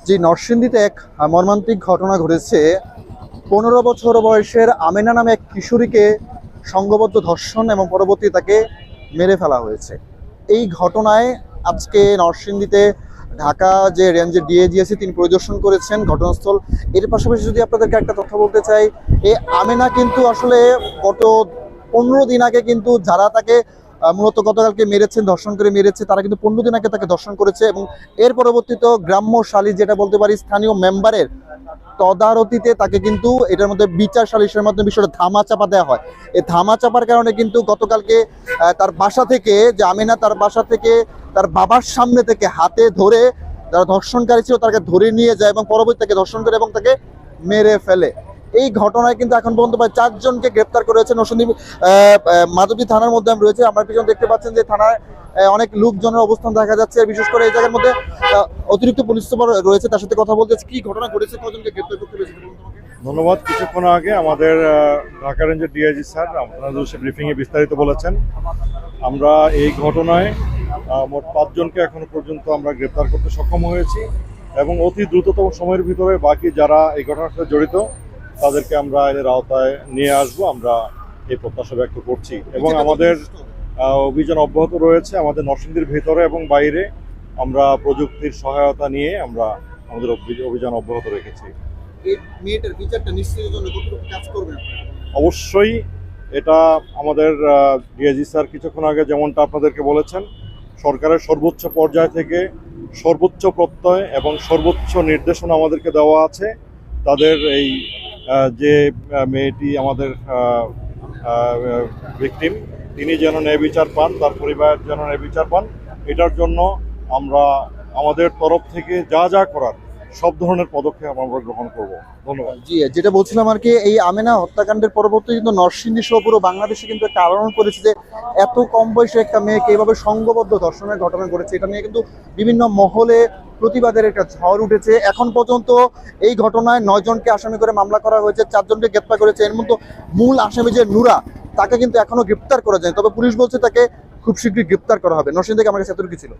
যে নরসিংদীতে এক মর্মান্তিক ঘটনা ঘটেছে। 15 বছর বয়সের আমেনা নামে এক কিশোরীকে সংঘবদ্ধ ধর্ষণ এবং পরবর্তী তাকে মেরে ফেলা হয়েছে। এই ঘটনায় আজকে নরসিংদীতে ঢাকা যে রেঞ্জের ডিআইজি আছে তিনি পরিদর্শন করেছেন ঘটনাস্থল। এর পাশাপাশি যদি আপনাদেরকে একটা তথ্য বলতে চাই, এই আমেনা কিন্তু আসলে গত 15 দিন আগে কিন্তু যারা তাকে মূলত গতকালকে মেরেছেন, ধর্ষণ করে মেরেছে, তারা কিন্তু 15 দিন আগে তাকে ধর্ষণ করেছে এবং এর পরবর্তীতে গ্রাম্য সালিশ, যেটা বলতে পারি স্থানীয় মেম্বারের তদারতিতে তাকে কিন্তু এটার মধ্যে বিচার সালিশের মাধ্যমে বিষয়টা ধামাচাপা দেওয়া হয়। এই ধামাচাপার কারণে কিন্তু গতকালকে তার বাসা থেকে, যে আমিনা তার বাসা থেকে তার বাবার সামনে থেকে হাতে ধরে যারা ধর্ষণকারী ছিল তাকে ধরে নিয়ে যায় এবং পরবর্তী তাকে ধর্ষণ করে এবং তাকে মেরে ফেলে। এই ঘটনায় কিন্তু এখন পর্যন্ত প্রায় 4 জনকে গ্রেপ্তার করেছে নরসিংদী মাধবদী থানার মধ্যে আমি রয়েছে। আপনার পিছনে দেখতে পাচ্ছেন যে থানায় অনেক লোকজনের অবস্থান দেখা যাচ্ছে। বিশেষ করে এই জায়গার মধ্যে অতিরিক্ত পুলিশ সুপার রয়েছে, তার সাথে কথা বলতে কি ঘটনা ঘটেছে, কজনকে গ্রেপ্তার করতে পেরেছে। ধন্যবাদ। কিছুক্ষণ আগে আমাদের ঢাকা রেঞ্জের ডিআইজি স্যার আপনারা ব্রিফিংয়ে বিস্তারিত বলেছেন। আমরা এই ঘটনায় মোট 5 জনকে এখনো পর্যন্ত আমরা গ্রেপ্তার করতে সক্ষম হয়েছি এবং অতি দ্রুততম সময়ের ভিতরে বাকি যারা এই ঘটনার সাথে জড়িত তাদেরকে আমরা আইনের আওতায় নিয়ে আসবো, আমরা এই প্রত্যাশা ব্যক্ত করছি। এবং আমাদের অভিযান অব্যাহত রয়েছে আমাদের নরসিংদীর ভিতরে এবং বাইরে। আমরা প্রযুক্তির সহায়তা নিয়ে আমরা আমাদের অভিযান অব্যাহত রেখেছি। অবশ্যই এটা আমাদের ডিআইজি স্যার কিছুক্ষণ আগে যেমনটা আপনাদেরকে বলেছেন, সরকারের সর্বোচ্চ পর্যায় থেকে সর্বোচ্চ প্রত্যয় এবং সর্বোচ্চ নির্দেশনা আমাদেরকে দেওয়া আছে। তাদের এই যে মেয়েটি আমাদের ভিকটিম, তিনি যেন ন্যায় বিচার পান, তার পরিবার যেন ন্যায় বিচার পান, এটার জন্য আমরা আমাদের তরফ থেকে যা যা করার সব ধরনের পদক্ষেপ আমরা গ্রহণ করব। ধন্যবাদ। জি, যেটা বলছিলাম আর কি, এই আমেনা হত্যাকাণ্ডের পরবর্তী কিন্তু নরসিংদী সহ পুরো বাংলাদেশে কিন্তু একটা আলোড়ন করেছে যে এত কম বয়সে একটা মেয়েকে এইভাবে সংঘবদ্ধ ধর্ষণের ঘটনা ঘটেছে। এটা নিয়ে কিন্তু বিভিন্ন মহলে প্রতিবাদের একটা ঝড় উঠেছে। এখন পর্যন্ত এই ঘটনায় 9 জনকে আসামি করে মামলা করা হয়েছে, 4 জনকে গ্রেপ্তার করেছে। এর মধ্যে মূল আসামি যে নুরা, তাকে কিন্তু এখনো গ্রেপ্তার করা যায়, তবে পুলিশ বলছে তাকে খুব শীঘ্রই গ্রেপ্তার করা হবে। নরসিংদী থেকে আমার কাছে এতটুকু ছিল।